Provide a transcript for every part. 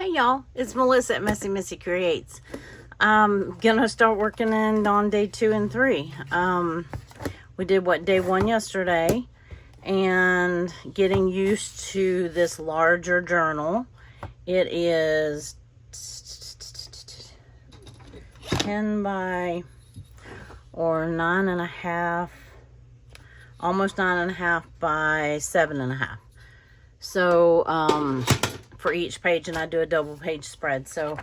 Hey y'all, it's Melissa at MessyMissy Creates. I'm gonna start working on day 2 and 3. We did day 1 yesterday, and getting used to this larger journal. It is 10 by or 9.5, almost 9.5 by 7.5. So for each page, and I do a double page spread. So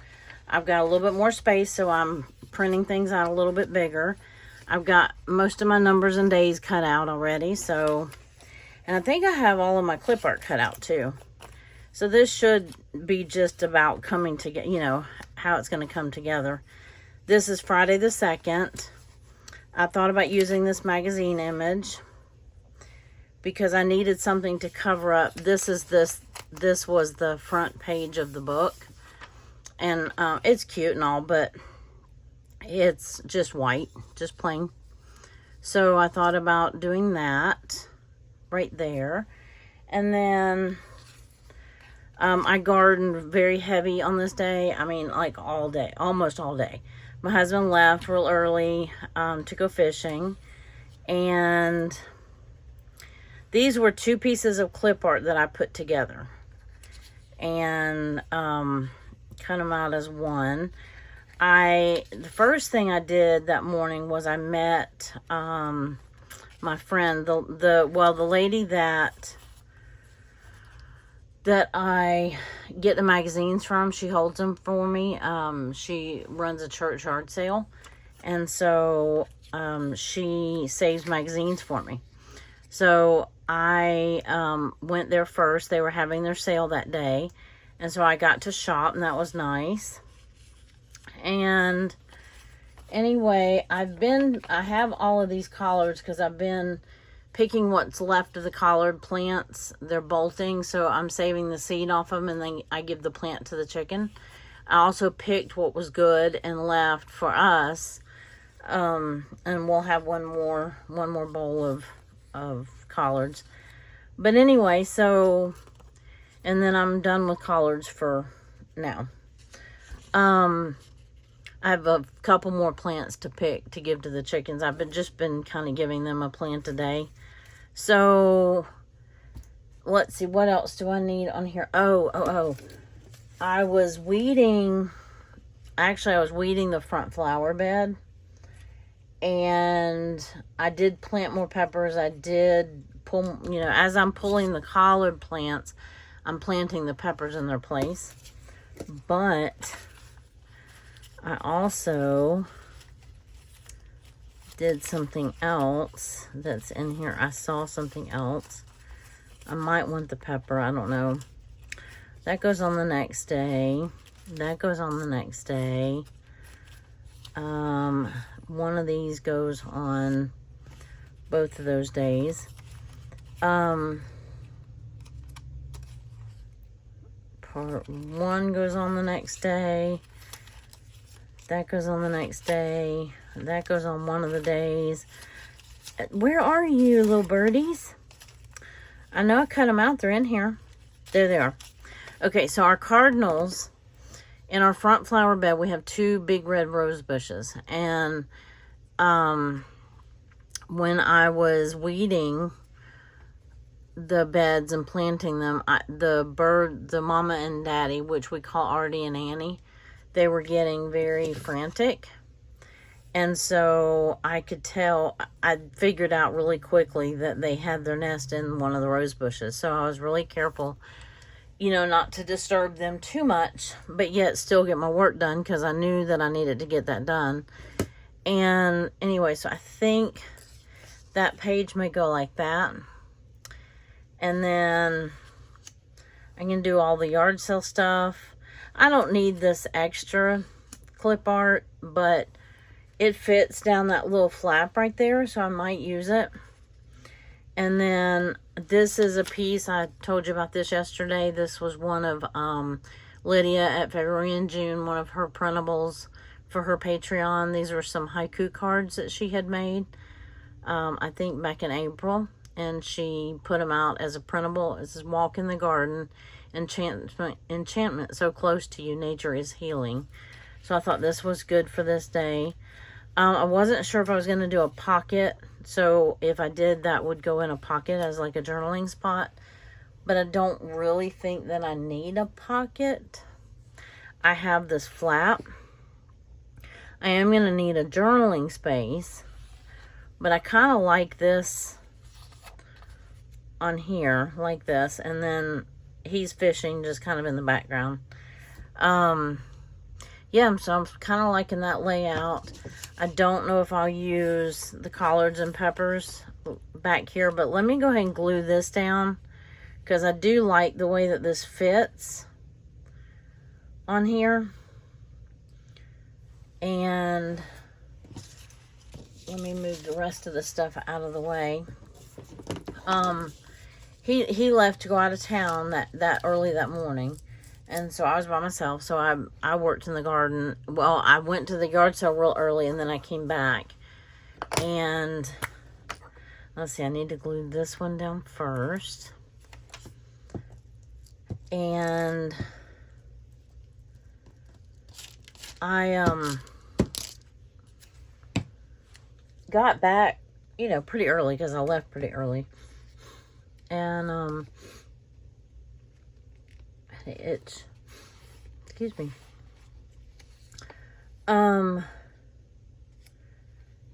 I've got a little bit more space, so I'm printing things out a little bit bigger. I've got most of my numbers and days cut out already, so, and I think I have all of my clip art cut out too. So this should be just about coming together, you know, how it's going to come together. This is Friday the 2nd. I thought about using this magazine image because I needed something to cover up. This was the front page of the book, and it's cute and all, but it's just white, just plain. So I thought about doing that right there. And then I gardened very heavy on this day. I mean, like all day, almost all day. My husband left real early to go fishing, and these were 2 pieces of clip art that I put together and cut them out as one. The first thing I did that morning was I met my friend, the lady that I get the magazines from. She holds them for me. She runs a church yard sale, and so she saves magazines for me. So I went there first. They were having their sale that day, and so I got to shop, and that was nice. And anyway, I have all of these collards because I've been picking what's left of the collard plants. They're bolting, so I'm saving the seed off them, and then I give the plant to the chicken. I also picked what was good and left for us, and we'll have one more bowl of collards. But anyway, so, and then I'm done with collards for now. I have a couple more plants to pick to give to the chickens. I've just been kind of giving them a plant a day. So let's see, what else do I need on here? Oh, I was weeding the front flower bed, and I did plant more peppers. I did pull, you know, as I'm pulling the collard plants, I'm planting the peppers in their place. But I also did something else that's in here. I saw something else. I might want the pepper. I don't know. That goes on the next day. That goes on the next day. One of these goes on both of those days. Part 1 goes on the next day. That goes on the next day. That goes on one of the days. Where are you, little birdies? I know I cut them out. They're in here. There they are. Okay, so our cardinals, in our front flower bed, we have 2 big red rose bushes. And when I was weeding the beds and planting them, the mama and daddy, which we call Artie and Annie, they were getting very frantic. And so I could tell, I figured out really quickly that they had their nest in one of the rose bushes. So I was really careful, you know, not to disturb them too much, but yet still get my work done, because I knew that I needed to get that done. And anyway, so I think that page may go like that. And then I can do all the yard sale stuff. I don't need this extra clip art, but it fits down that little flap right there, so I might use it. And then this is a piece, I told you about this yesterday. This was one of Lydia at February and June, one of her printables for her Patreon. These were some haiku cards that she had made, I think back in April. And she put them out as a printable. This is Walk in the Garden. enchantment so close to you, nature is healing. So I thought this was good for this day. I wasn't sure if I was going to do a pocket. So if I did, that would go in a pocket as like a journaling spot. But I don't really think that I need a pocket. I have this flap. I am going to need a journaling space. But I kind of like this on here, like this. And then he's fishing just kind of in the background. Yeah, so I'm kind of liking that layout. I don't know if I'll use the collards and peppers back here, but let me go ahead and glue this down because I do like the way that this fits on here. And let me move the rest of the stuff out of the way. He left to go out of town that early that morning. And so I was by myself, so I worked in the garden. Well, I went to the yard sale real early, and then I came back. And, let's see, I need to glue this one down first. And I, got back, you know, pretty early, because I left pretty early. And, itch. Excuse me.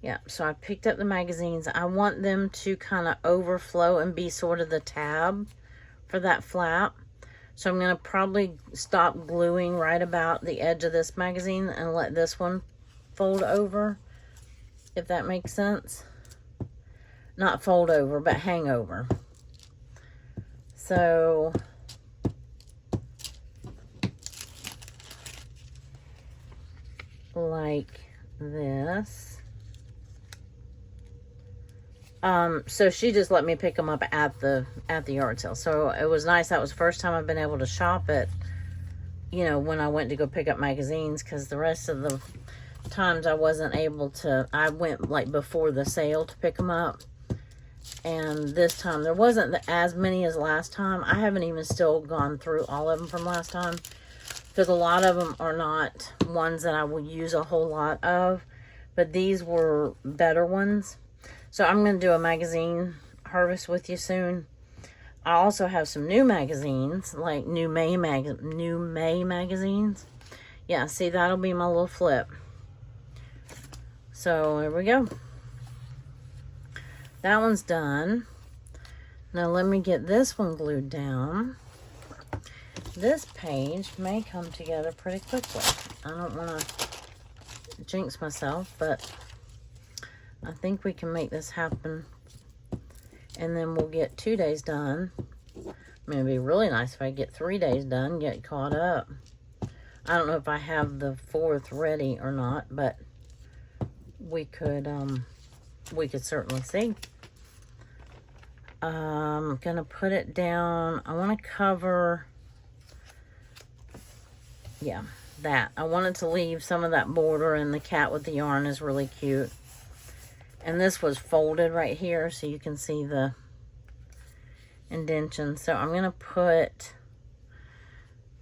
Yeah, so I picked up the magazines. I want them to kind of overflow and be sort of the tab for that flap. So I'm going to probably stop gluing right about the edge of this magazine and let this one fold over, if that makes sense. Not fold over, but hang over. So like this. So she just let me pick them up at the yard sale. So it was nice. That was the first time I've been able to shop it, you know, when I went to go pick up magazines, because the rest of the times I wasn't able to. I went like before the sale to pick them up. And this time there wasn't as many as last time. I haven't even still gone through all of them from last time, because a lot of them are not ones that I will use a whole lot of, but these were better ones. So I'm going to do a magazine harvest with you soon. I also have some new magazines, like new May magazines. Yeah, see, that'll be my little flip. So there we go. That one's done. Now let me get this one glued down. This page may come together pretty quickly. I don't want to jinx myself, but I think we can make this happen. And then we'll get 2 days done. I mean, it'd be really nice if I get 3 days done, get caught up. I don't know if I have the 4th ready or not, but we could certainly see. I'm gonna put it down. I want to cover, yeah, that. I wanted to leave some of that border, and the cat with the yarn is really cute. And this was folded right here, so you can see the indentation. So I'm gonna put,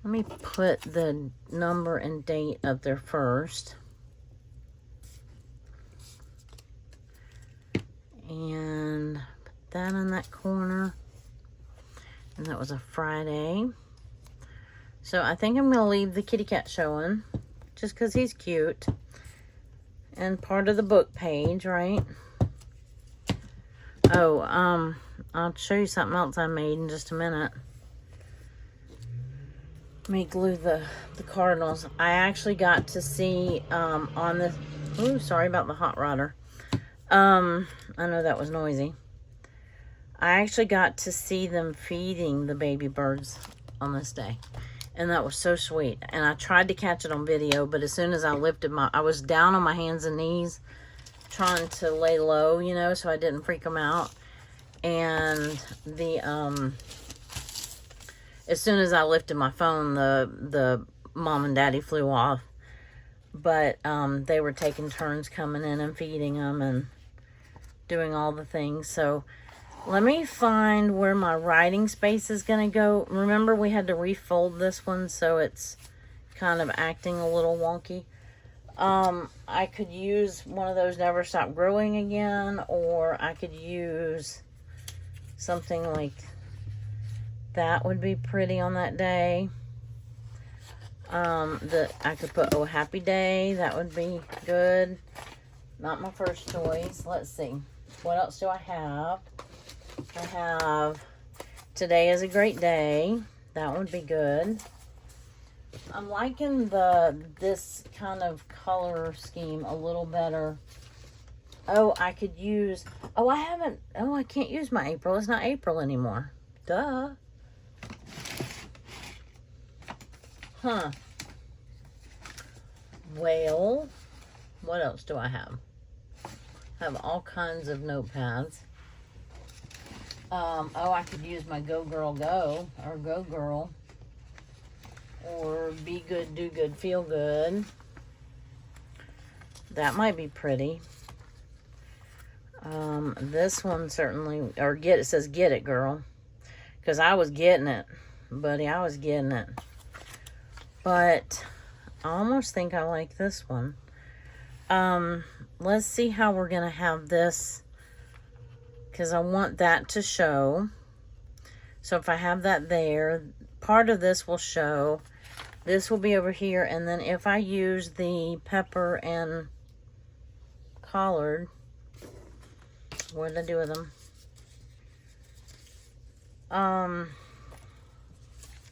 let me put the number and date up there first. And put that in that corner. And that was a Friday. So I think I'm gonna leave the kitty cat showing, just because he's cute. And part of the book page, right? Oh, I'll show you something else I made in just a minute. Let me glue the cardinals. I actually got to see on this. Ooh, sorry about the hot rodder. I know that was noisy. I actually got to see them feeding the baby birds on this day. And that was so sweet. And I tried to catch it on video, but as soon as I lifted I was down on my hands and knees trying to lay low, you know, so I didn't freak them out. And as soon as I lifted my phone, the mom and daddy flew off. But they were taking turns coming in and feeding them and doing all the things. So Let me find where my writing space is going to go. Remember, we had to refold this one, so it's kind of acting a little wonky. I could use one of those Never Stop Growing again, or I could use something like that would be pretty on that day. I could put Oh Happy Day. That would be good. Not my first choice. Let's see. What else do I have? I have Today is a Great Day. That would be good. I'm liking this kind of color scheme a little better. Oh, I could use... Oh, I can't use my April. It's not April anymore. Duh. Huh. Well, what else do I have? I have all kinds of notepads. Oh, I could use my Go Girl Go, or Go Girl, or Be Good, Do Good, Feel Good. That might be pretty. This one certainly, or it says Get It Girl, because I was getting it, buddy, I was getting it. But I almost think I like this one. Let's see how we're gonna have this, because I want that to show. So if I have that there, part of this will show. This will be over here, and then if I use the pepper and collard, what did I do with them?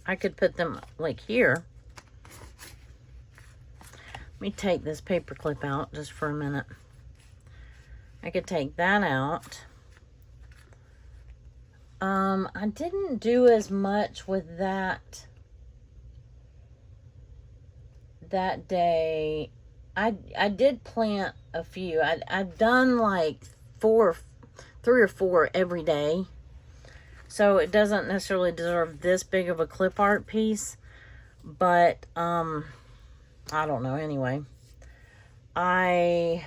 I could put them like here. Let me take this paper clip out just for a minute. I could take that out. I didn't do as much with that day. I did plant a few. I've done like 3 or 4 every day. So it doesn't necessarily deserve this big of a clip art piece. But, I don't know. Anyway, I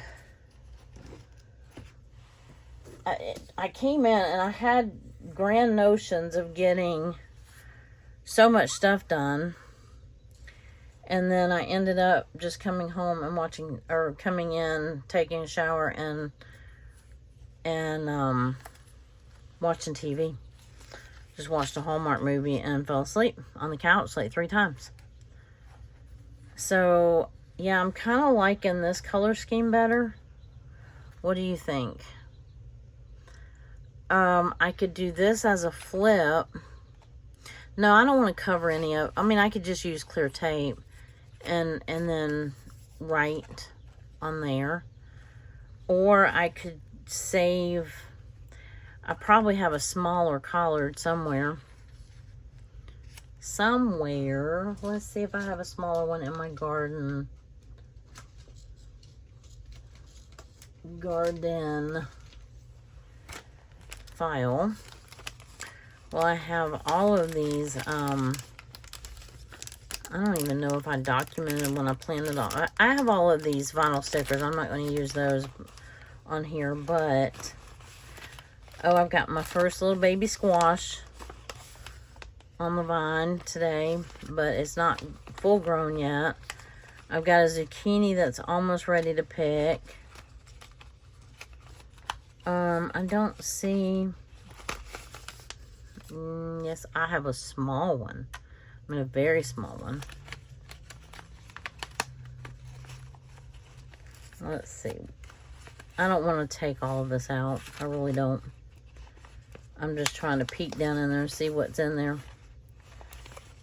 came in and I had grand notions of getting so much stuff done, and then I ended up just coming home and coming in, taking a shower, and watching TV. Just watched a Hallmark movie and fell asleep on the couch like 3 times. So yeah, I'm kind of liking this color scheme better. What do you think? I could do this as a flip. No, I don't want to cover any of... I mean, I could just use clear tape and then write on there. Or I could save... I probably have a smaller collard somewhere. Let's see if I have a smaller one in my garden file. Well, I have all of these. I don't even know if I documented when I planned it all. I have all of these vinyl stickers. I'm not going to use those on here, but oh, I've got my first little baby squash on the vine today, but it's not full grown yet. I've got a zucchini that's almost ready to pick. I don't see... yes, I have a small one. I mean, a very small one. Let's see. I don't want to take all of this out. I really don't. I'm just trying to peek down in there and see what's in there.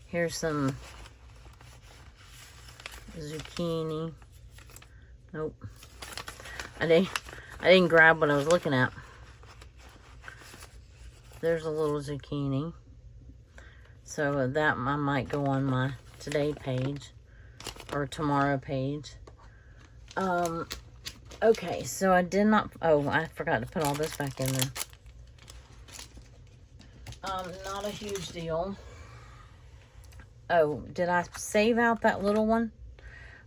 Here's some zucchini. Nope. I didn't grab what I was looking at. There's a little zucchini. So that I might go on my today page or tomorrow page. Okay, so I did not... Oh, I forgot to put all this back in there. Not a huge deal. Oh, did I save out that little one?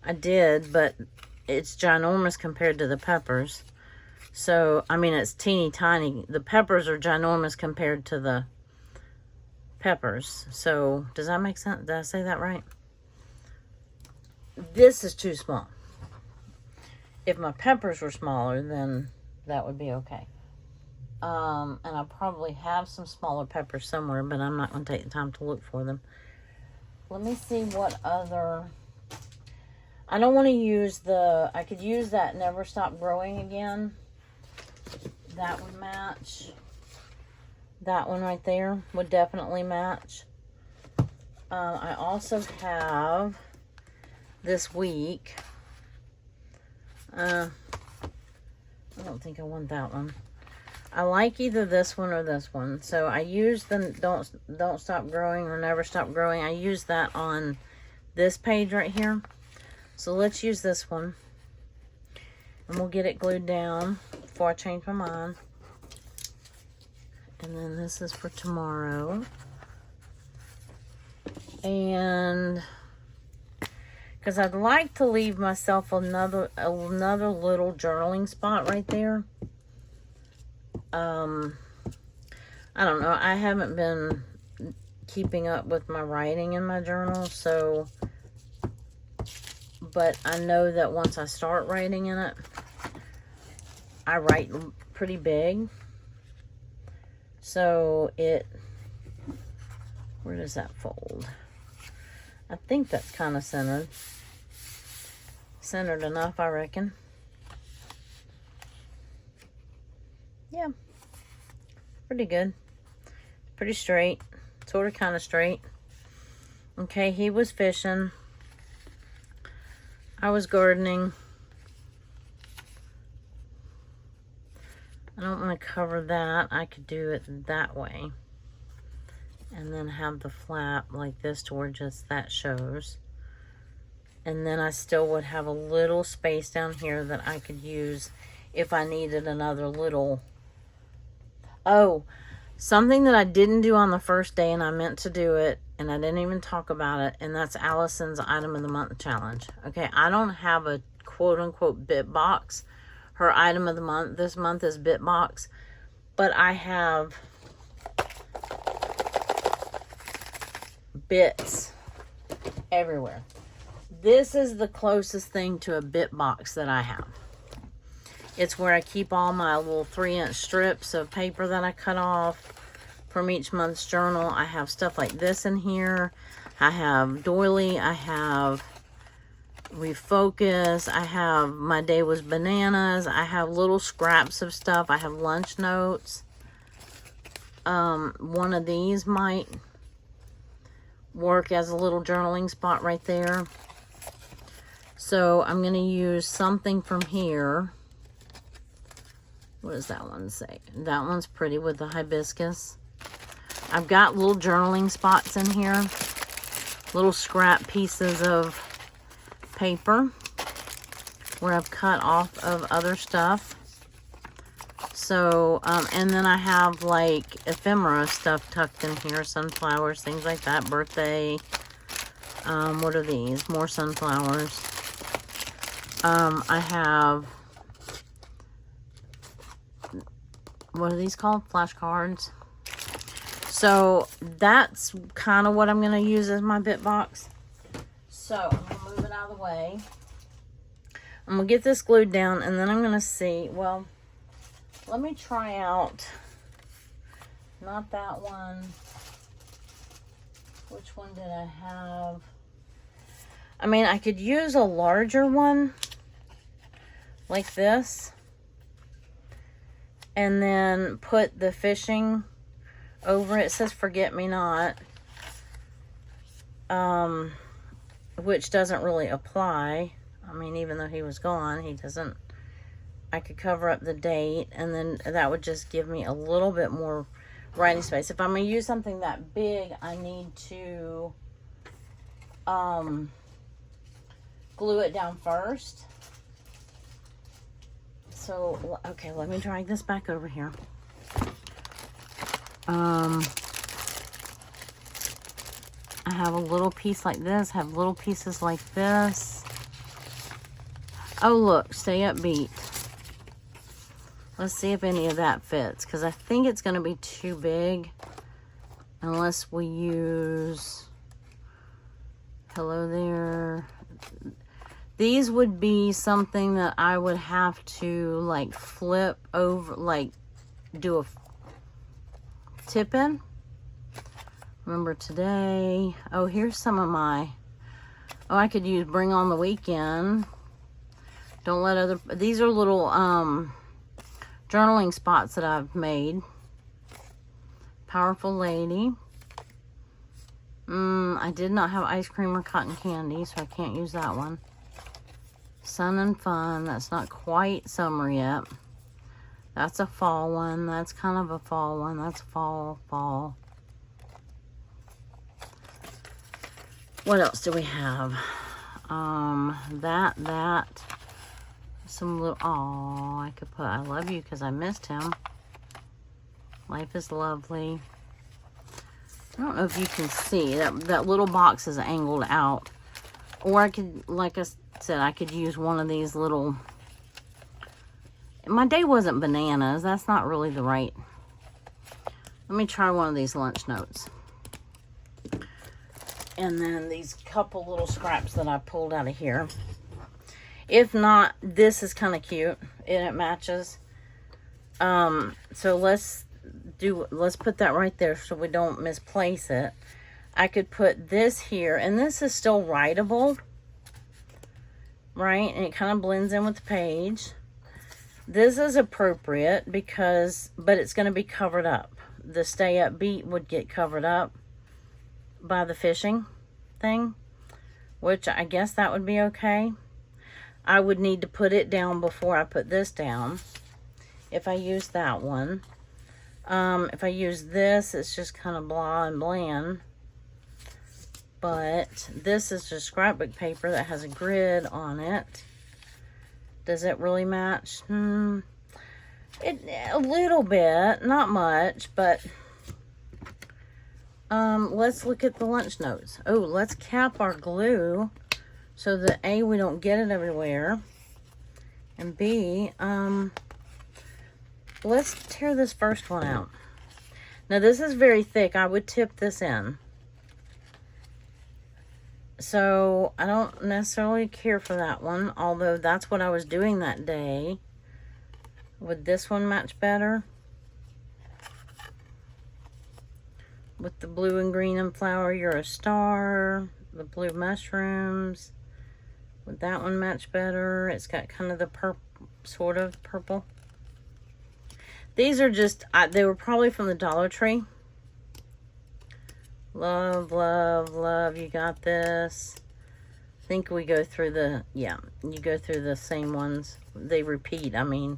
I did, but it's ginormous compared to the peppers. So, I mean, it's teeny tiny. The peppers are ginormous compared to the peppers. So, does that make sense? Did I say that right? This is too small. If my peppers were smaller, then that would be okay. And I probably have some smaller peppers somewhere, but I'm not going to take the time to look for them. Let me see what other... I don't want to use the... I could use that Never Stop Growing again. That would match. That one right there would definitely match. I also have this week. I don't think I want that one. I like either this one or this one. So I use the Don't Stop Growing or Never Stop Growing. I use that on this page right here. So let's use this one. And we'll get it glued down before I change my mind. And then this is for tomorrow. And because I'd like to leave myself another little journaling spot right there. I don't know. I haven't been keeping up with my writing in my journal, so... But I know that once I start writing in it, I write pretty big. So it... Where does that fold? I think that's kind of centered. Centered enough, I reckon. Yeah. Pretty good. Pretty straight. Sort of kind of straight. Okay, he was fishing. I was gardening. I don't want to cover that. I could do it that way. And then have the flap like this to where just that shows. And then I still would have a little space down here that I could use if I needed another little... Oh, something that I didn't do on the first day and I meant to do it and I didn't even talk about it, and that's Allison's Item of the Month challenge. Okay, I don't have a quote-unquote bit box. Her item of the month this month is bit box, but I have bits everywhere. This is the closest thing to a bit box that I have. It's where I keep all my little 3-inch strips of paper that I cut off from each month's journal. I have stuff like this in here. I have doily. I have refocus. I have my day was bananas. I have little scraps of stuff. I have lunch notes. One of these might work as a little journaling spot right there. So I'm going to use something from here. What does that one say? That one's pretty with the hibiscus. I've got little journaling spots in here. Little scrap pieces of paper where I've cut off of other stuff. So, and then I have like ephemera stuff tucked in here. Sunflowers, things like that. Birthday. What are these? More sunflowers. I have... What are these called? Flashcards. So that's kind of what I'm going to use as my bit box. So I'm going to move it out of the way. I'm going to get this glued down and then I'm going to see. Well, let me try out. Not that one. Which one did I have? I mean, I could use a larger one. Like this. And then put the fishing over it. It says Forget Me Not. Which doesn't really apply. I mean, even though he was gone, he doesn't. I could cover up the date. And then that would just give me a little bit more writing space. If I'm going to use something that big, I need to glue it down first. So, okay, let me drag this back over here. I have a little piece like this, have little pieces like this. Oh, look, stay upbeat. Let's see if any of that fits, because I think it's going to be too big unless we use, hello there. These would be something that I would have to like flip over, like do a tip in. Remember today, oh, here's some of my, oh, I could use Bring on the Weekend. Don't let other, these are little journaling spots that I've made. Powerful Lady. I did not have ice cream or cotton candy, so I can't use that one. Sun and Fun, that's not quite summer yet. That's a fall one. That's kind of a fall one. That's fall. What else do we have? That. Some little, oh, I could put I love you because I missed him. Life is lovely. I don't know if you can see that little box is angled out, or I could, like I said, I could use one of these little, my day wasn't bananas. That's not really the right. Let me try one of these lunch notes. And then these couple little scraps that I pulled out of here. If not, this is kind of cute and it matches. So let's put that right there so we don't misplace it. I could put this here, and this is still writable, right? And it kind of blends in with the page. This is appropriate because, but it's going to be covered up. The Stay Upbeat would get covered up by the fishing thing, which I guess that would be okay. I would need to put it down before I put this down. If I use that one. If I use this, it's just kind of blah and bland. But this is just scrapbook paper that has a grid on it. Does it really match? A little bit, not much, but let's look at the lunch notes. Oh, let's cap our glue so that A, we don't get it everywhere, and B, let's tear this first one out. Now this is very thick. I would tip this in. So I don't necessarily care for that one, although that's what I was doing that day. Would this one match better? With the blue and green and flower, you're a star. The blue mushrooms. Would that one match better? It's got kind of the purple, sort of purple. These are just, they were probably from the Dollar Tree. Love, love, love, you got this. I think we go through the, yeah, you go through the same ones. They repeat, I mean.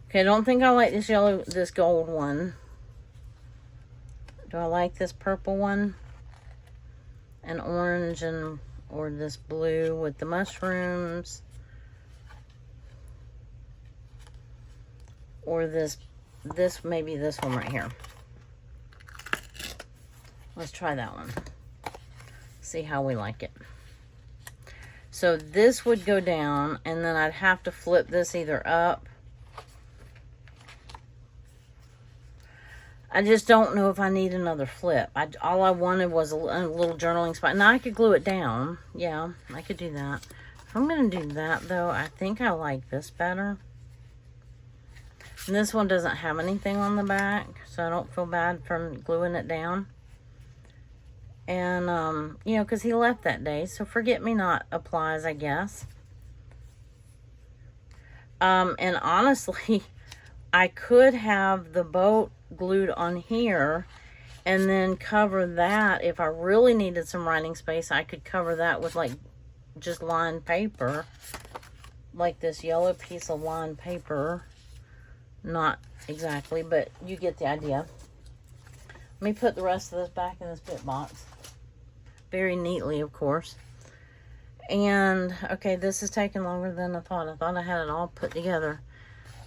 Okay, I don't think I like this gold one. Do I like this purple one? And orange or this blue with the mushrooms, or this maybe this one right here. Let's try that one. See how we like it. So this would go down, and then I'd have to flip this either up. I just don't know if I need another flip. All I wanted was a little journaling spot. Now I could glue it down. Yeah, I could do that. If I'm going to do that, though, I think I like this better. And this one doesn't have anything on the back, so I don't feel bad for gluing it down. And, you know, because he left that day, so Forget Me Not applies, I guess. And honestly, I could have the boat glued on here and then cover that. If I really needed some writing space, I could cover that with like just lined paper, like this yellow piece of lined paper. Not exactly, but you get the idea. Let me put the rest of this back in this bit box very neatly, of course. And okay, this is taking longer than I thought. I thought I had it all put together.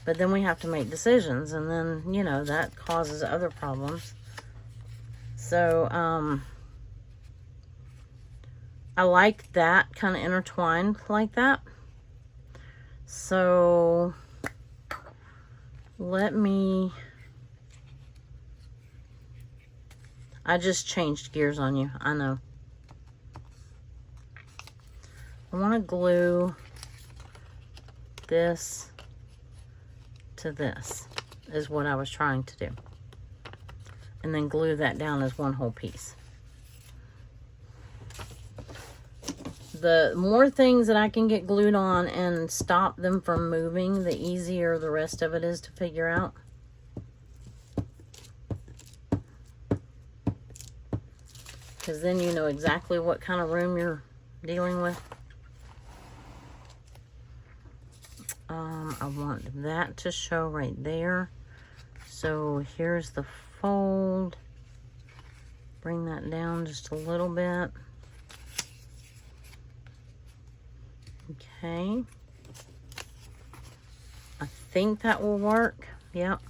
But then we have to make decisions, and then, you know, that causes other problems. So, I like that kind of intertwined like that. So I just changed gears on you, I know. I want to glue this to this, is what I was trying to do. And then glue that down as one whole piece. The more things that I can get glued on and stop them from moving, the easier the rest of it is to figure out. Because then you know exactly what kind of room you're dealing with. I want that to show right there. So here's the fold. Bring that down just a little bit. Okay. I think that will work. Yep.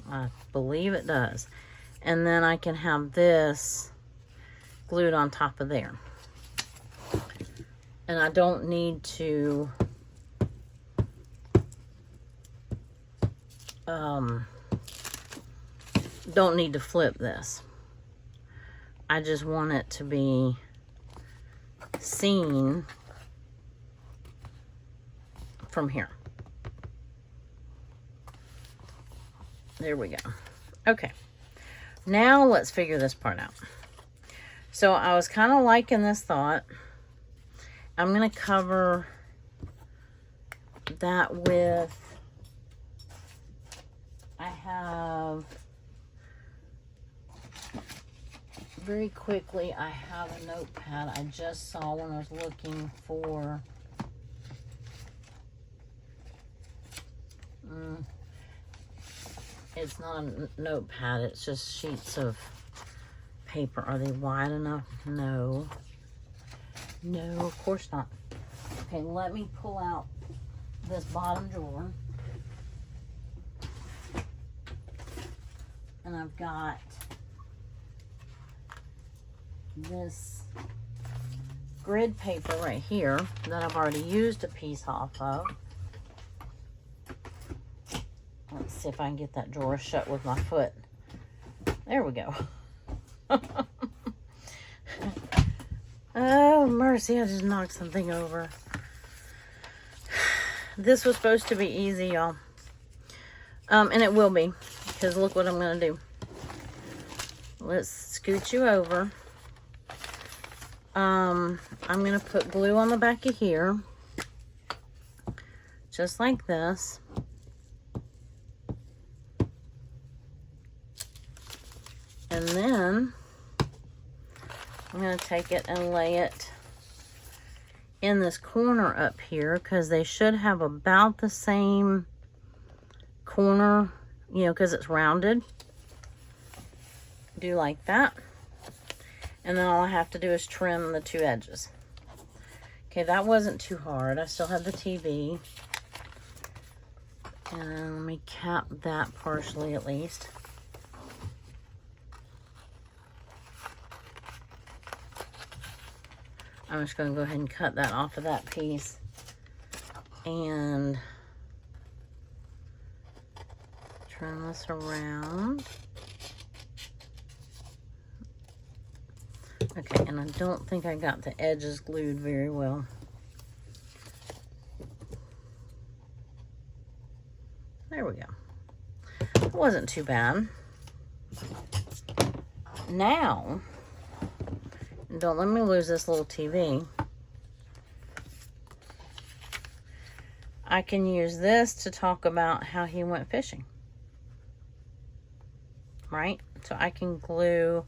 I believe it does. And then I can have this glued on top of there. And I don't need to flip this. I just want it to be seen from here. There we go. Okay. Now let's figure this part out. So I was kind of liking this thought. I'm going to cover that with, I have, very quickly, I have a notepad I just saw when I was looking for, it's not a notepad, it's just sheets of paper. Are they wide enough? No. No, of course not. Okay, let me pull out this bottom drawer. And I've got this grid paper right here that I've already used a piece off of. Let's see if I can get that drawer shut with my foot. There we go. Oh, mercy, I just knocked something over. This was supposed to be easy, y'all. And it will be, because look what I'm going to do. Let's scoot you over. I'm going to put glue on the back of here. Just like this. And then I'm going to take it and lay it in this corner up here, because they should have about the same corner, you know, because it's rounded. Do like that. And then all I have to do is trim the two edges. Okay, that wasn't too hard. I still have the TV. And let me cap that partially at least. I'm just going to go ahead and cut that off of that piece. And turn this around. Okay, and I don't think I got the edges glued very well. There we go. It wasn't too bad. Now, don't let me lose this little TV. I can use this to talk about how he went fishing. Right? So I can glue,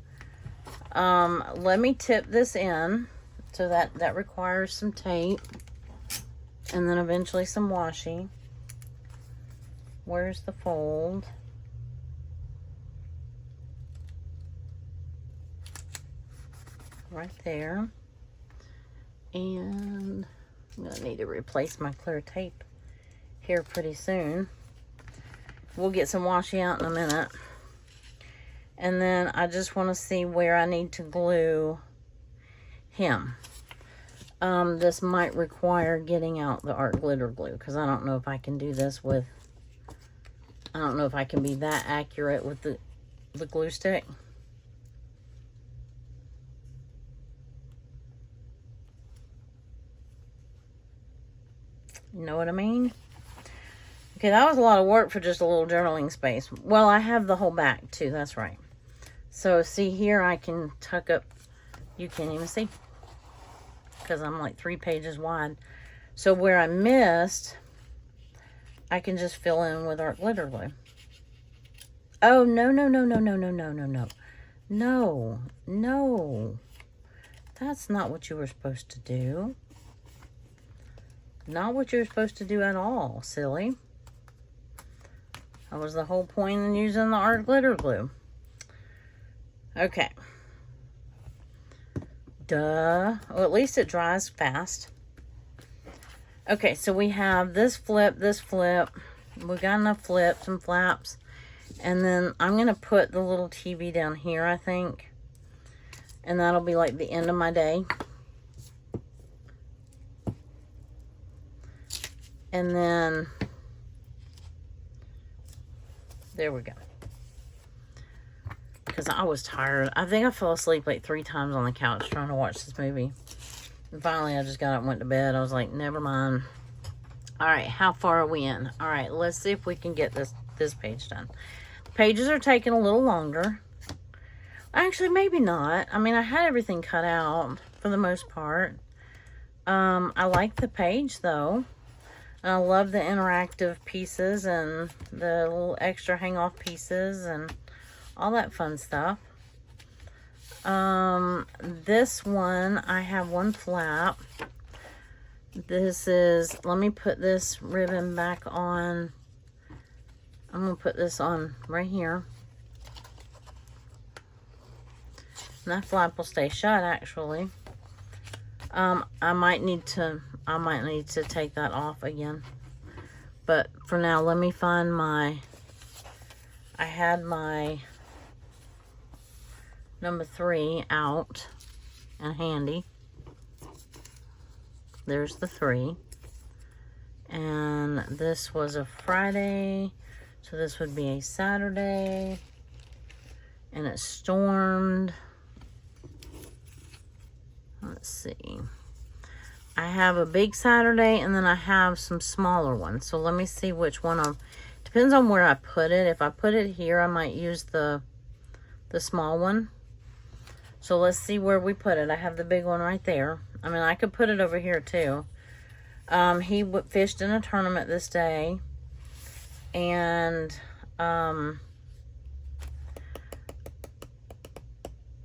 let me tip this in. So that requires some tape. And then eventually some washi. Where's the fold? Right there. And I'm going to need to replace my clear tape here pretty soon. We'll get some washi out in a minute. And then I just want to see where I need to glue him. this might require getting out the art glitter glue, because I don't know if I can do this with, I don't know if I can be that accurate with the glue stick. You know what I mean? Okay, that was a lot of work for just a little journaling space. Well, I have the whole back too, that's right. So see here, I can tuck up, you can't even see, because I'm like 3 pages wide. So where I missed, I can just fill in with art glitter glue. Oh, no, no, no, no, no, no, no, no, no. No, no. That's not what you were supposed to do. Not what you're supposed to do at all, silly. That was the whole point in using the art glitter glue. Okay. Duh. Well, at least it dries fast. Okay, so we have this flip, this flip. We got enough flips and flaps. And then I'm going to put the little TV down here, I think. And that'll be like the end of my day. And then, there we go. Because I was tired. I think I fell asleep like 3 times on the couch trying to watch this movie. And finally, I just got up and went to bed. I was like, never mind. All right, how far are we in? All right, let's see if we can get this page done. Pages are taking a little longer. Actually, maybe not. I mean, I had everything cut out for the most part. I like the page, though. And I love the interactive pieces and the little extra hang-off pieces and all that fun stuff. This one, I have one flap. This is, let me put this ribbon back on. I'm going to put this on right here. And that flap will stay shut, actually. I might need to take that off again. But for now, let me find my, I had my number 3 out and handy. There's the 3. And this was a Friday, so this would be a Saturday. And it stormed. Let's see. I have a big Saturday, and then I have some smaller ones. So let me see which one of, depends on where I put it. If I put it here, I might use the small one. So let's see where we put it. I have the big one right there. I mean, I could put it over here too. He fished in a tournament this day, and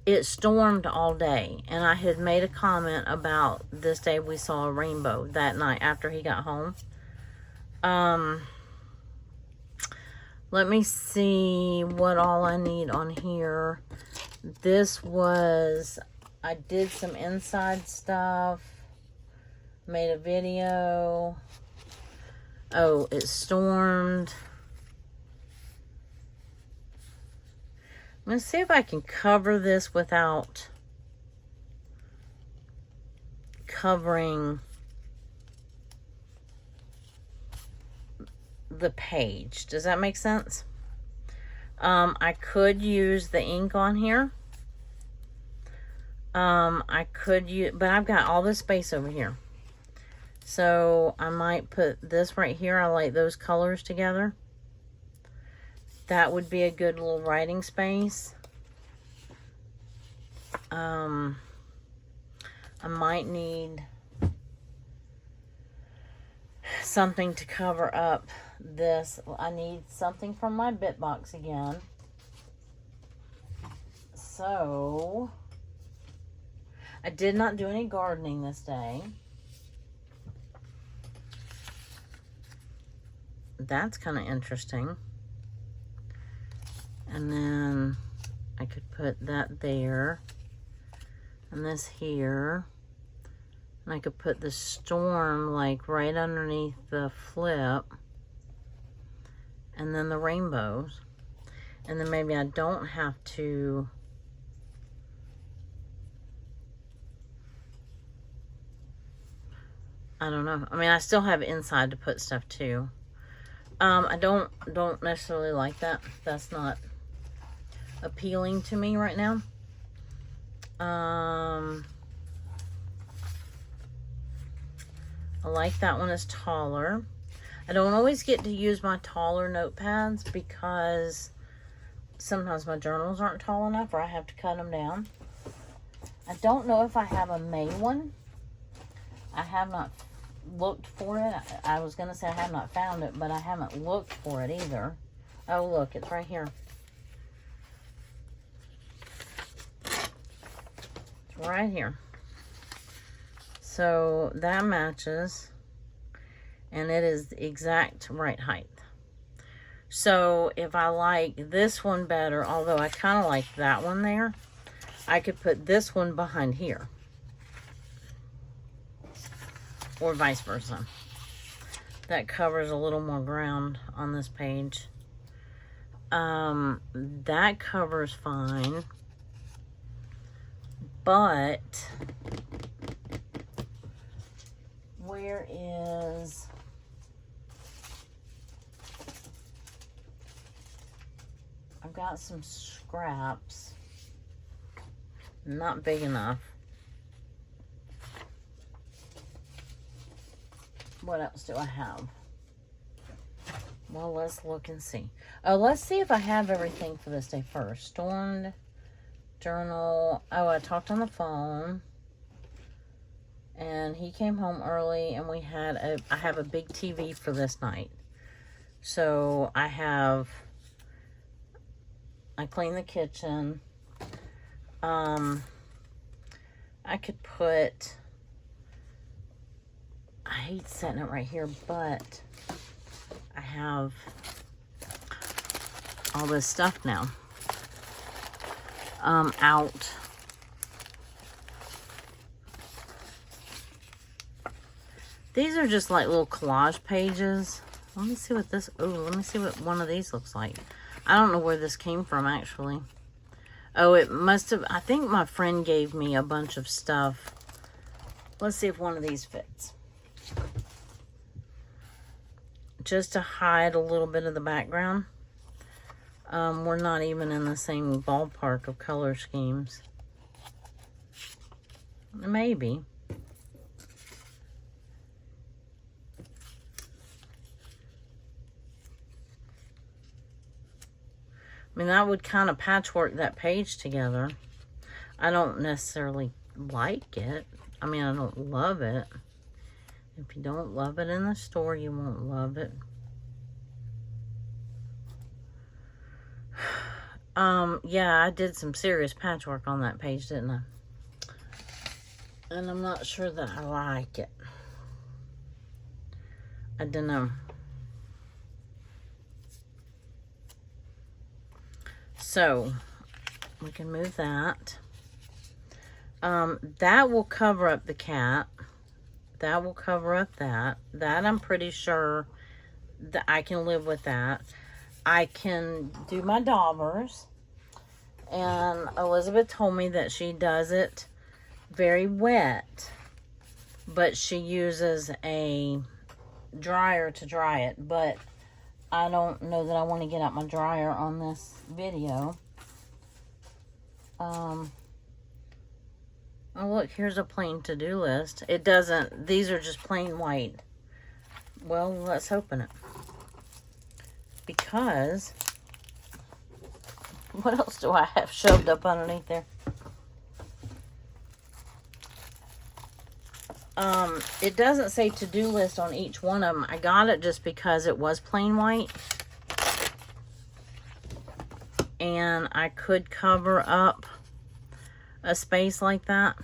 it stormed all day, and I had made a comment about this day we saw a rainbow that night after he got home. Let me see what all I need on here. This was, I did some inside stuff, made a video. Oh, it stormed. I'm going to see if I can cover this without covering the page. Does that make sense? I could use the ink on here. I could use, but I've got all this space over here. So I might put this right here. I like those colors together. That would be a good little writing space. I might need something to cover up this. I need something from my bit box again. So, I did not do any gardening this day. That's kind of interesting. And then I could put that there. And this here. And I could put the storm like right underneath the flip. And then the rainbows. And then maybe I don't have to I don't know. I mean, I still have inside to put stuff too. I don't necessarily like that. That's not appealing to me right now. I like that one. Is taller. I don't always get to use my taller notepads because sometimes my journals aren't tall enough or I have to cut them down. I don't know if I have a May one. I have not looked for it. I was going to say I have not found it, but I haven't looked for it either. Oh, look, it's right here. It's right here. So that matches, and it is the exact right height. So if I like this one better, although I kind of like that one there, I could put this one behind here. Or vice versa. That covers a little more ground on this page. That covers fine. But where is... I've got some scraps. Not big enough. What else do I have? Well, let's look and see. Oh, let's see if I have everything for this day first. Stormed journal. Oh, I talked on the phone. And he came home early and we had I have a big TV for this night. So I cleaned the kitchen. I could put, I hate setting it right here, but I have all this stuff now out. These are just like little collage pages. Let me see what this, oh, let me see what one of these looks like. I don't know where this came from actually. Oh, it must have, I think my friend gave me a bunch of stuff. Let's see if one of these fits. Just to hide a little bit of the background. We're not even in the same ballpark of color schemes. Maybe. I mean, that would kind of patchwork that page together. I don't necessarily like it. I mean, I don't love it. If you don't love it in the store, you won't love it. Yeah, I did some serious patchwork on that page, didn't I? And I'm not sure that I like it. I don't know. So, we can move that. That will cover up the cat. That will cover up that. That I'm pretty sure that I can live with that. I can do my daubers. And Elizabeth told me that she does it very wet. But she uses a dryer to dry it. But I don't know that I want to get out my dryer on this video. Oh, look, here's a plain to-do list. It doesn't, these are just plain white. Well, let's open it. Because, what else do I have shoved up underneath there? It doesn't say to-do list on each one of them. I got it just because it was plain white. And I could cover up a space like that.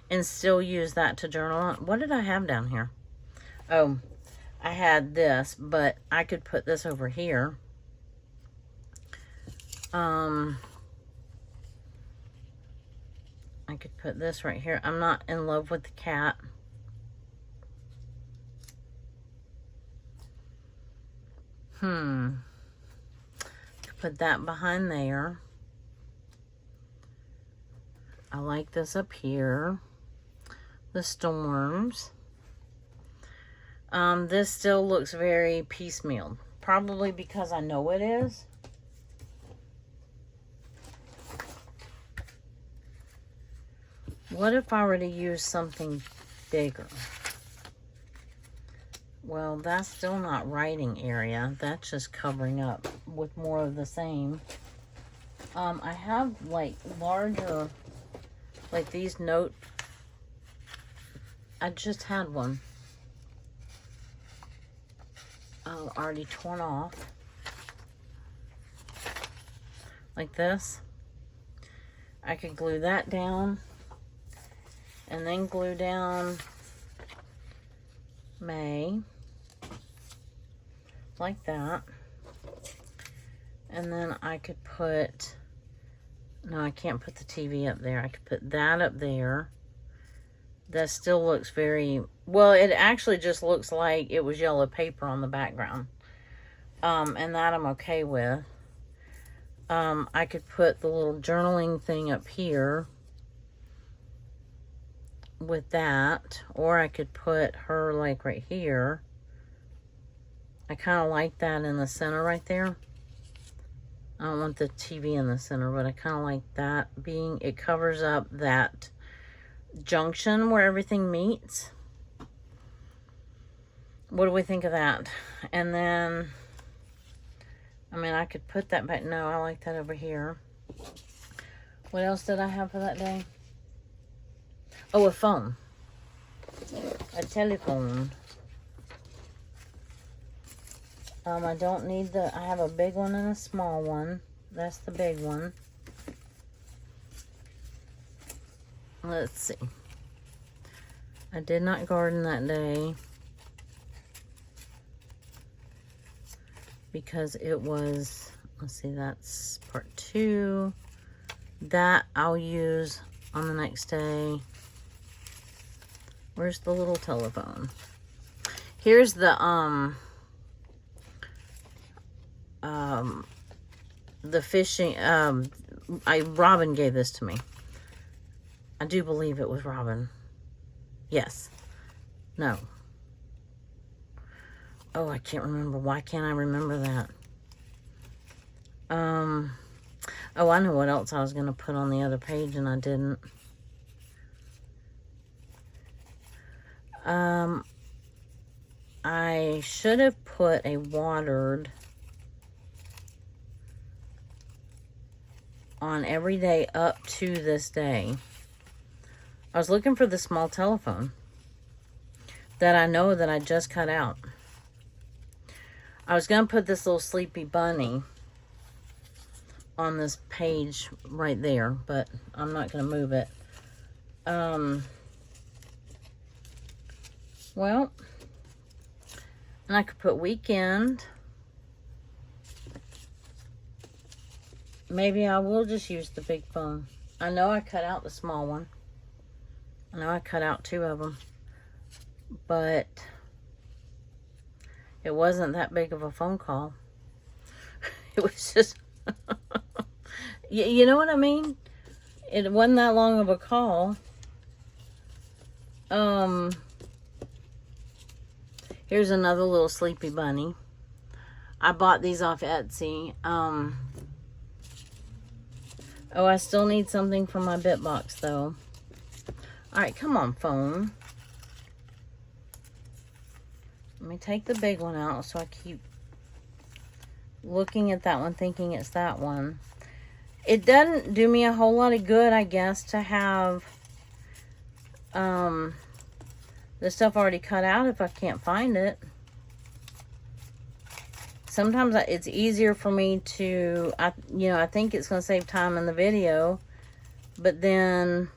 And still use that to journal on. What did I have down here? Oh, I had this, but I could put this over here. I could put this right here. I'm not in love with the cat. Could put that behind there. I like this up here. The storms. This still looks very piecemeal. Probably because I know it is. What if I were to use something bigger? Well, that's still not writing area. That's just covering up with more of the same. I have like larger, like these note. I just had one. Already torn off. Like this. I could glue that down. And then glue down May. Like that. And then I could put, no, I can't put the TV up there. I could put that up there. That still looks very, well, it actually just looks like it was yellow paper on the background. And that I'm okay with. I could put the little journaling thing up here with that, or I could put her like right here. I kind of like that in the center right there. I don't want the TV in the center, but I kind of like that being, it covers up that junction where everything meets. What do we think of that? And then, I mean, I could put that back. No, I like that over here. What else did I have for that day? Oh, a phone. A telephone. I don't need the, I have a big one and a small one. That's the big one. Let's see. I did not garden that day because it was, let's see, that's part 2. That I'll use on the next day. Where's the little telephone? Here's the fishing, Robin gave this to me. I do believe it was Robin. Yes. No. Oh, I can't remember. Why can't I remember that? Oh, I know what else I was going to put on the other page and I didn't. I should have put a watered on every day up to this day. I was looking for the small telephone that I know that I just cut out. I was going to put this little sleepy bunny on this page right there, but I'm not going to move it. Well, and I could put weekend. Maybe I will just use the big phone. I know I cut out the small one. I know I cut out 2 of them. But it wasn't that big of a phone call. It was just... you know what I mean? It wasn't that long of a call. Here's another little sleepy bunny. I bought these off Etsy. Oh, I still need something for my bit box though. Alright, come on, phone. Let me take the big one out so I keep looking at that one thinking it's that one. It doesn't do me a whole lot of good, I guess, to have the stuff already cut out if I can't find it. Sometimes it's easier for me to, I think it's going to save time in the video, but then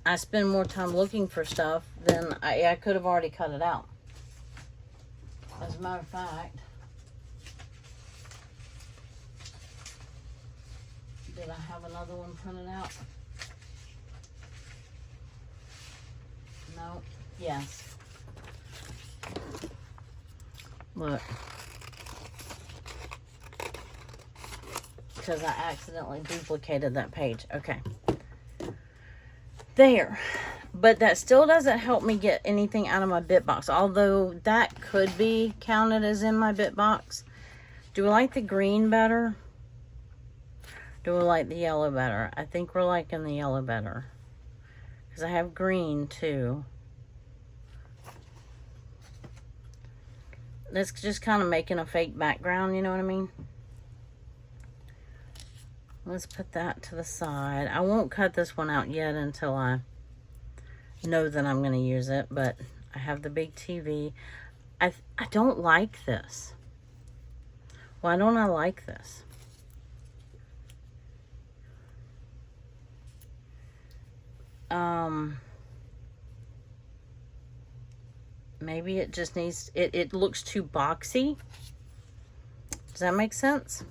I spend more time looking for stuff than I could have already cut it out. As a matter of fact, did I have another one printed out? No. Yes. Look. because I accidentally duplicated that page. Okay. There. But that still doesn't help me get anything out of my bit box. Although that could be counted as in my bit box. Do we like the green better? Do we like the yellow better? I think we're liking the yellow better. Because I have green too. That's just kind of making a fake background, you know what I mean? Let's put that to the side. I won't cut this one out yet until I know that I'm going to use it, but I have the big TV. I don't like this. Why don't I like this? Maybe it just needs, it looks too boxy. Does that make sense?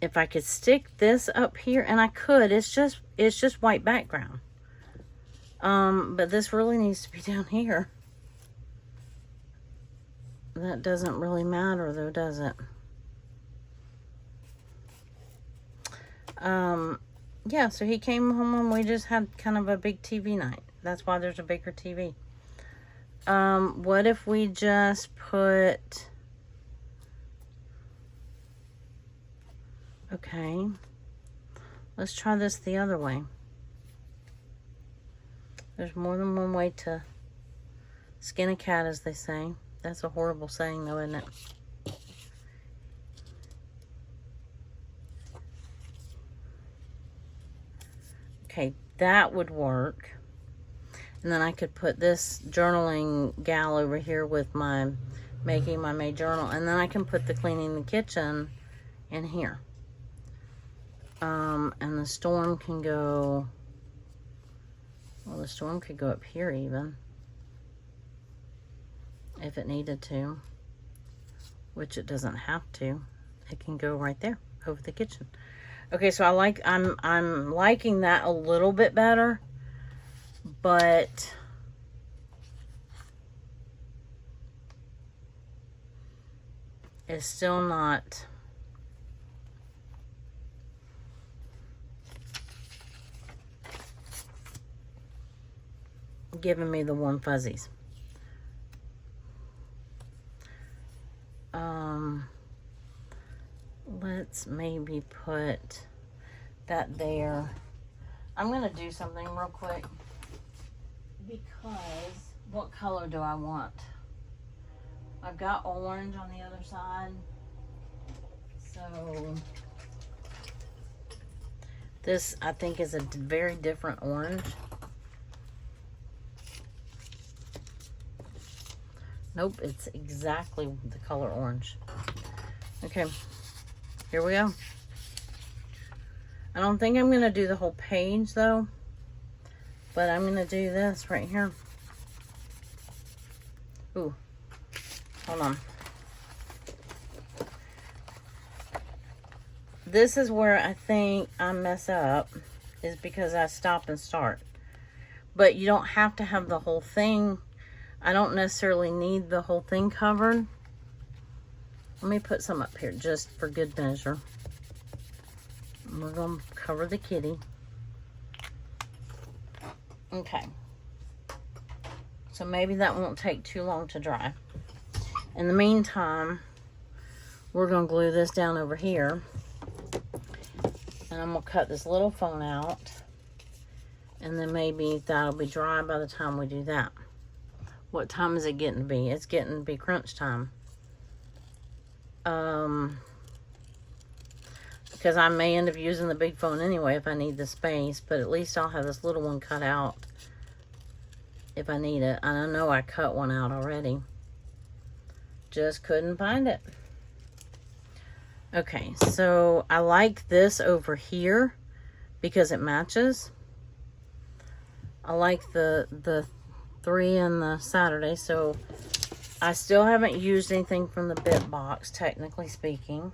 If I could stick this up here, and I could, it's just white background. But this really needs to be down here. That doesn't really matter though, does it? Yeah, so he came home and we just had kind of a big TV night. That's why there's a bigger TV. What if we just put... Okay. Let's try this the other way. There's more than one way to skin a cat, as they say. That's a horrible saying though, isn't it? Okay, that would work. And then I could put this journaling gal over here with my making my May journal. And then I can put the cleaning the kitchen in here. And the storm can go, well, the storm could go up here even. If it needed to. Which it doesn't have to. It can go right there over the kitchen. Okay, so I'm liking that a little bit better, but it's still not giving me the warm fuzzies. Let's maybe put that there. I'm gonna do something real quick because what color do I want? I've got orange on the other side, so this I think is a very different orange. Nope, it's exactly the color orange. Okay, here we go. I don't think I'm gonna do the whole page though, but I'm gonna do this right here. Ooh, hold on. This is where I think I mess up, is because I stop and start. But you don't have to have the whole thing. I don't necessarily need the whole thing covered. Let me put some up here just for good measure. We're going to cover the kitty. Okay. So maybe that won't take too long to dry. In the meantime, we're going to glue this down over here. And I'm going to cut this little phone out. And then maybe that'll be dry by the time we do that. What time is it getting to be? It's getting to be crunch time. Because I may end up using the big phone anyway if I need the space. But at least I'll have this little one cut out if I need it. And I know I cut one out already. Just couldn't find it. Okay, so I like this over here because it matches. I like the 3 and the Saturday, so I still haven't used anything from the bit box, technically speaking.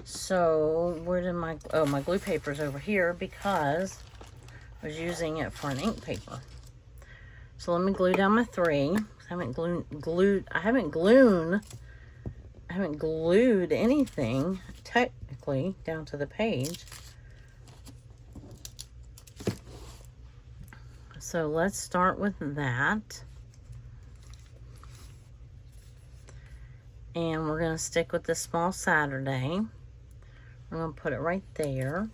So where did my glue paper's over here because I was using it for an ink paper. So let me glue down my 3. I haven't glued I haven't glued anything technically down to the page. So let's start with that. And we're going to stick with the small Saturday. I'm going to put it right there.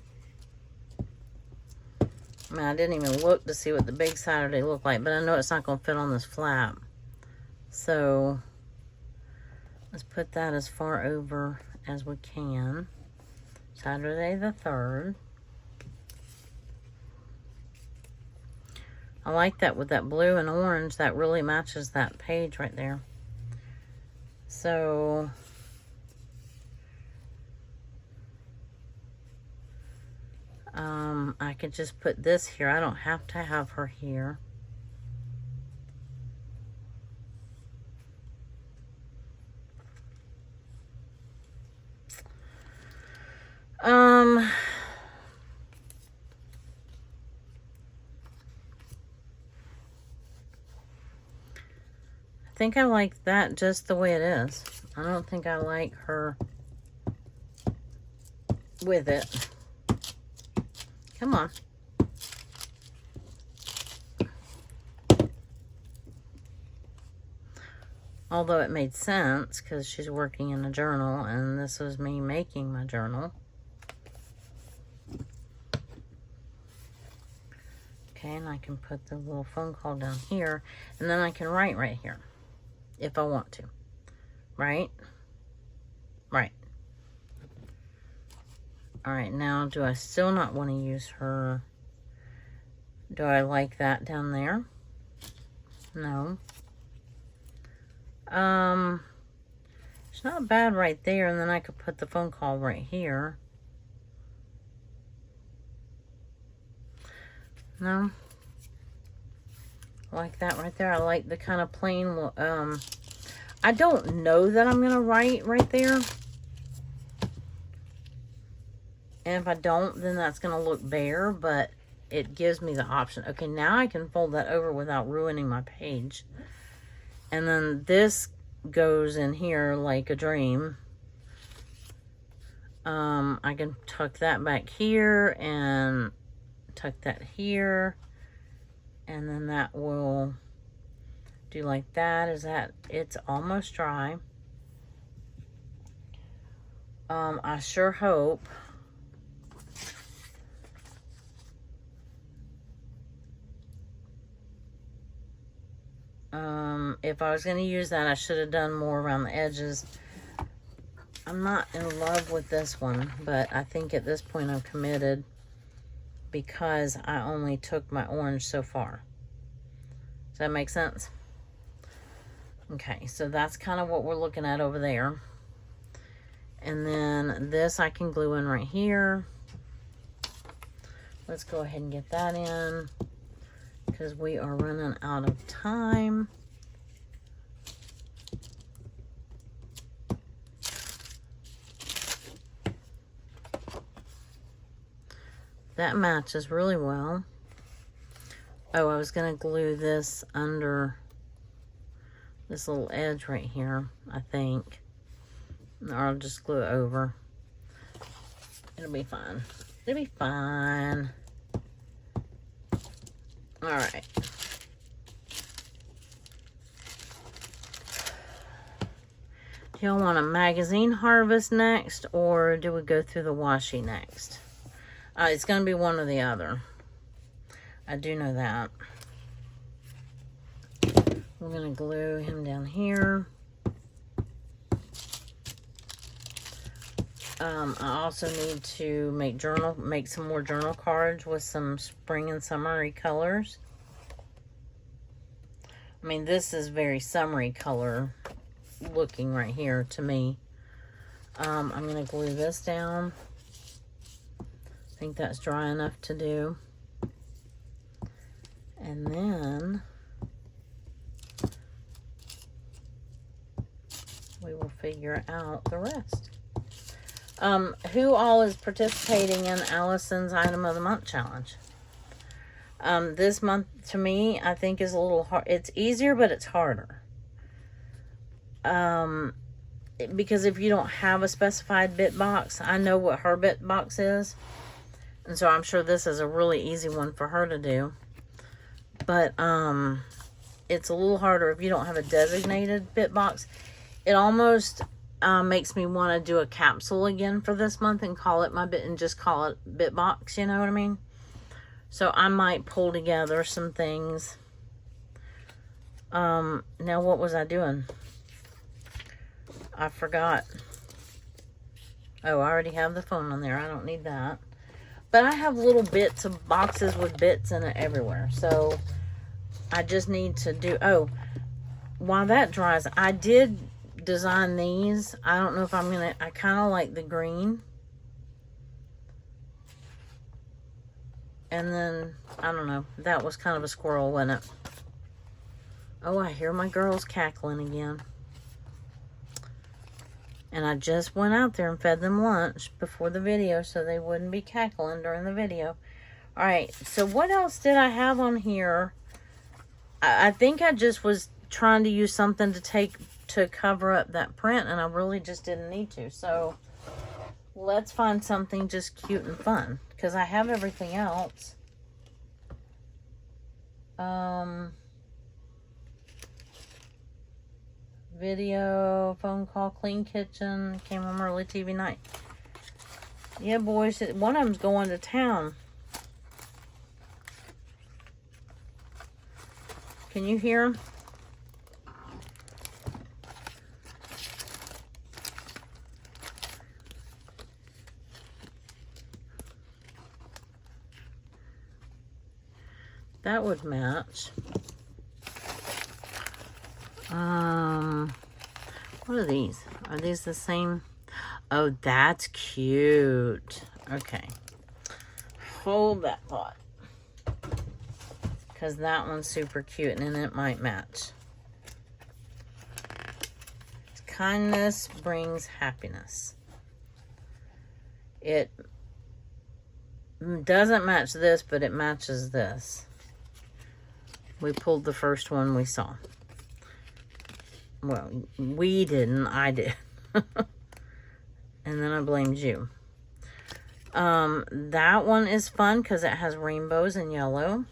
I mean, I didn't even look to see what the big Saturday looked like, but I know it's not going to fit on this flap. So let's put that as far over as we can. Saturday the 3rd. I like that with that blue and orange. That really matches that page right there. So I could just put this here. I don't have to have her here. I think I like that just the way it is. I don't think I like her with it. Come on. Although it made sense because she's working in a journal and this was me making my journal. Okay, and I can put the little phone call down here and then I can write right here if I want to. Right? Right. Alright, now do I still not want to use her? Do I like that down there? No. It's not bad right there, and then I could put the phone call right here. No. I like that right there. I like the kind of plain, I don't know that I'm going to write right there. And if I don't, then that's going to look bare, but it gives me the option. Okay, now I can fold that over without ruining my page. And then this goes in here like a dream. I can tuck that back here and tuck that here. And then that will do like that. Is that, it's almost dry. I sure hope if I was going to use that, I should have done more around the edges. I'm not in love with this one, but I think at this point I'm committed because I only took my orange so far. Does that make sense? Okay, so that's kind of what we're looking at over there. And then this I can glue in right here. Let's go ahead and get that in because we are running out of time. That matches really well. Oh, I was going to glue this under this little edge right here, I think. Or I'll just glue it over. It'll be fine. It'll be fine. Alright. Do y'all want a magazine harvest next, or do we go through the washi next? It's going to be one or the other. I do know that. We're going to glue him down here. I also need to make some more journal cards with some spring and summery colors. I mean, this is very summery color looking right here to me. I'm going to glue this down. I think that's dry enough to do. And then we will figure out the rest. Who all is participating in Allison's Item of the Month challenge? This month, to me, I think is a little hard. It's easier, but it's harder. because if you don't have a specified bit box, I know what her bit box is. And so I'm sure this is a really easy one for her to do. But it's a little harder if you don't have a designated bit box. It almost makes me want to do a capsule again for this month and call it my bit and just call it bit box, you know what I mean? So I might pull together some things. Now what was I doing? I forgot. Oh, I already have the phone on there. I don't need that. But I have little bits of boxes with bits in it everywhere. So I just need to do... Oh, while that dries, I did design these. I don't know if I'm going to... I kind of like the green. And then, I don't know. That was kind of a squirrel, wasn't it? Oh, I hear my girls cackling again. And I just went out there and fed them lunch before the video so they wouldn't be cackling during the video. Alright, so what else did I have on here? I think I just was trying to use something to cover up that print, and I really just didn't need to. So, let's find something just cute and fun, because I have everything else. Video, phone call, clean kitchen, came home early, TV night. Yeah, boys, one of them's going to town. Can you hear him? That would match. What are these? Are these the same? Oh, that's cute. Okay. Hold that thought. Because that one's super cute and it might match. Kindness brings happiness. It doesn't match this, but it matches this. We pulled the first one we saw. Well, we didn't. I did. And then I blamed you. That one is fun because it has rainbows and yellow.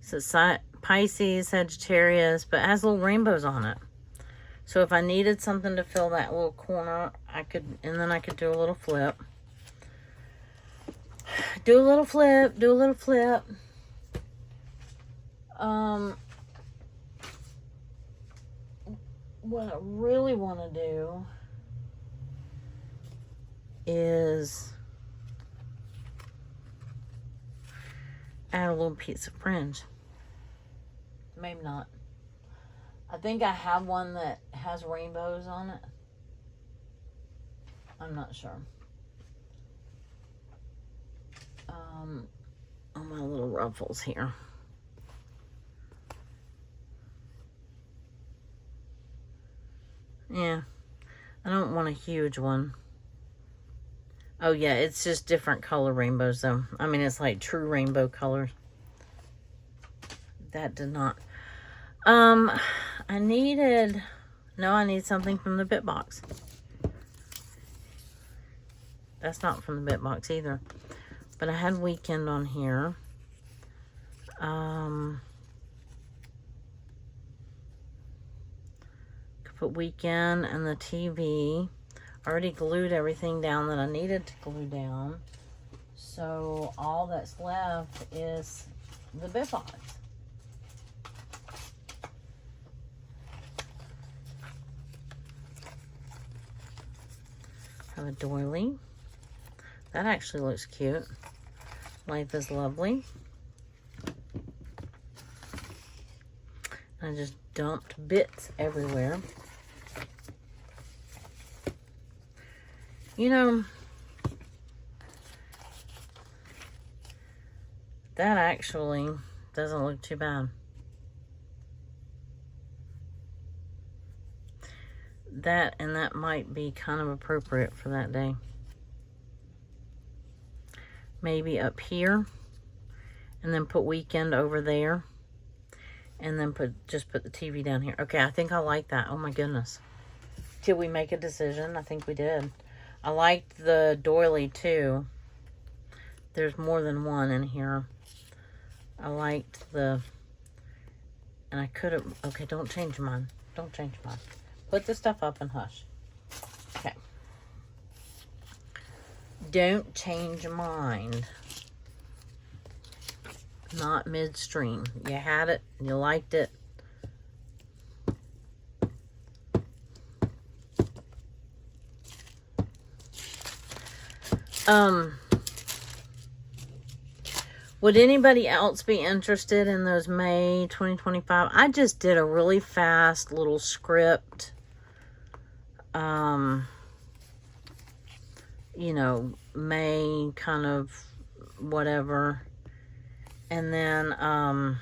So Pisces, Sagittarius, but it has little rainbows on it. So if I needed something to fill that little corner, I could, and then I could do a little flip. Do a little flip, do a little flip. What I really want to do is add a little piece of fringe. Maybe not. I think I have one that has rainbows on it. I'm not sure. On my little ruffles here. Yeah. I don't want a huge one. Oh yeah, it's just different color rainbows though. I mean, it's like true rainbow colors. That did not. I need something from the bit box. That's not from the bit box either. But I had weekend on here. Could put weekend and the TV. I already glued everything down that I needed to glue down. So all that's left is the bit box. Have a doily. That actually looks cute. Life is lovely. I just dumped bits everywhere. You know, that actually doesn't look too bad. That might be kind of appropriate for that day. maybe up here, and then put weekend over there, and then just put the TV down here. Okay, I think I like that. Oh my goodness. Did we make a decision? I think we did. I liked the doily too. There's more than one in here. I liked the, and I could have, okay, don't change mine. Don't change mine. Put the stuff up and hush. Okay. Don't change mine. Not midstream. You had it, you liked it. Would anybody else be interested in those May 2025? I just did a really fast little script. You know, May kind of whatever. And then, I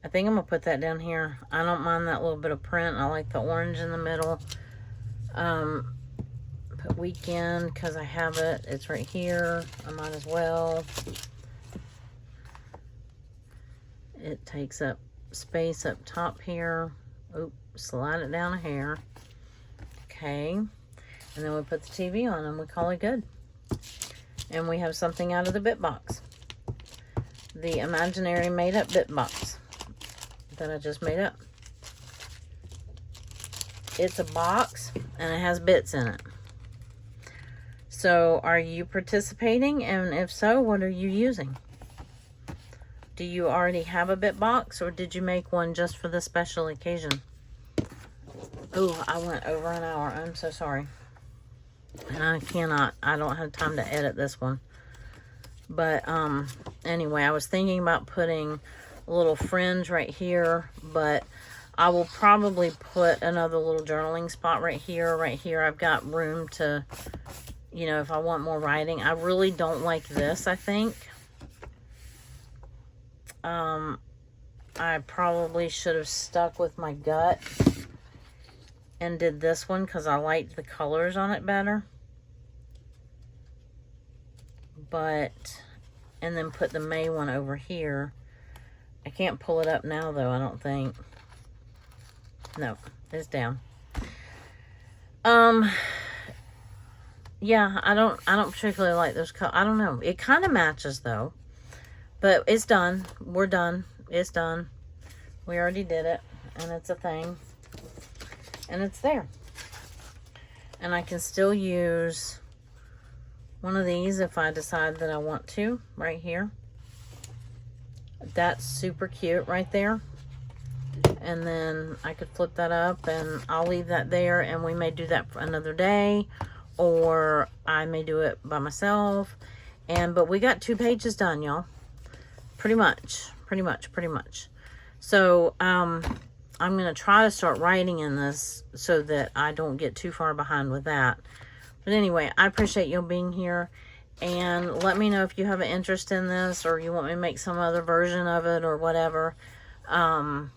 think I'm going to put that down here. I don't mind that little bit of print. I like the orange in the middle. Put weekend because I have it. It's right here. I might as well. It takes up space up top here. Oop, slide it down a hair. Okay. And then we put the TV on and we call it good. And we have something out of the bit box. The imaginary made up bit box that I just made up. It's a box and it has bits in it. So are you participating? And if so, what are you using? Do you already have a bit box or did you make one just for this special occasion? Oh, I went over an hour. I'm so sorry. And I don't have time to edit this one. But anyway, I was thinking about putting a little fringe right here, but I will probably put another little journaling spot right here. Right here, I've got room to, you know, if I want more writing. I really don't like this, I think. I probably should have stuck with my gut and did this one because I liked the colors on it better. But, and then put the May one over here. I can't pull it up now though, I don't think. No, it's down. Yeah, I don't particularly like those colors. I don't know. It kind of matches though. But it's done. We're done. It's done. We already did it. And it's a thing. And it's there. And I can still use one of these if I decide that I want to. Right here. That's super cute right there. And then I could flip that up and I'll leave that there. And we may do that for another day. Or I may do it by myself. But we got 2 pages done, y'all. Pretty much. So, I'm going to try to start writing in this so that I don't get too far behind with that. But anyway, I appreciate you being here. And let me know if you have an interest in this or you want me to make some other version of it or whatever. And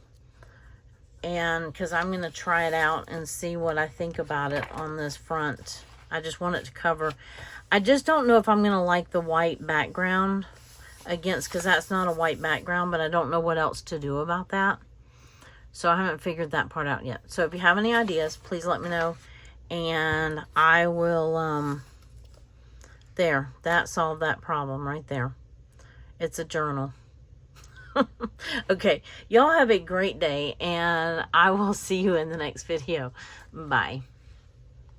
because I'm going to try it out and see what I think about it on this front. I just want it to cover. I just don't know if I'm going to like the white background against, because that's not a white background, but I don't know what else to do about that. So I haven't figured that part out yet. So if you have any ideas, please let me know. And I will, there, that solved that problem right there. It's a journal. Okay, y'all have a great day, and I will see you in the next video. Bye.